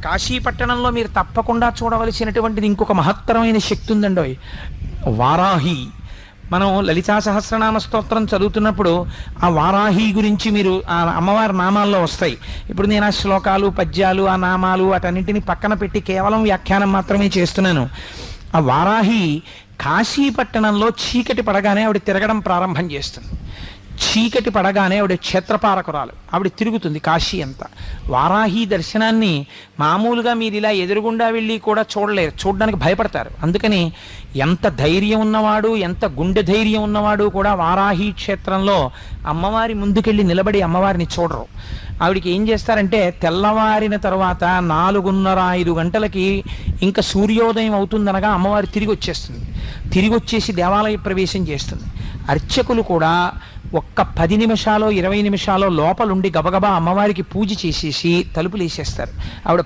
కాశీపట్టణంలో మీరు తప్పకుండా చూడవలసినటువంటిది ఇంకొక మహత్తరమైన శక్తి ఉందండి, వారాహి. మనం లలితా సహస్రనామ స్తోత్రం చదువుతున్నప్పుడు ఆ వారాహి గురించి మీరు ఆ అమ్మవారి నామాల్లో వస్తాయి. ఇప్పుడు నేను ఆ శ్లోకాలు, పద్యాలు, ఆ నామాలు అటన్నింటినీ పక్కన పెట్టి కేవలం వ్యాఖ్యానం మాత్రమే చేస్తున్నాను. ఆ వారాహి కాశీపట్టణంలో చీకటి పడగానే ఆవిడ తిరగడం ప్రారంభం చేస్తుంది. చీకటి పడగానే ఆవిడ క్షేత్రపాలకురాలు, ఆవిడ తిరుగుతుంది కాశీ అంతా. వారాహి దర్శనాన్ని మామూలుగా మీరు ఇలా ఎదురుగుండా వెళ్ళి కూడా చూడలేరు, చూడడానికి భయపడతారు. అందుకని ఎంత ధైర్యం ఉన్నవాడు, ఎంత గుండె ధైర్యం ఉన్నవాడు కూడా వారాహి క్షేత్రంలో అమ్మవారి ముందుకెళ్ళి నిలబడి అమ్మవారిని చూడరు. ఆవిడికి ఏం చేస్తారంటే తెల్లవారిన తర్వాత 4:30-5 గంటలకి ఇంకా సూర్యోదయం అవుతుందనగా అమ్మవారి తిరిగి వచ్చేస్తుంది. తిరిగి వచ్చేసి దేవాలయ ప్రవేశం చేస్తుంది. అర్చకులు కూడా ఒక్క 10 నిమిషాలు 20 నిమిషాలు లోపలుండి గబగబా అమ్మవారికి పూజ చేసేసి తలుపులు వేసేస్తారు. ఆవిడ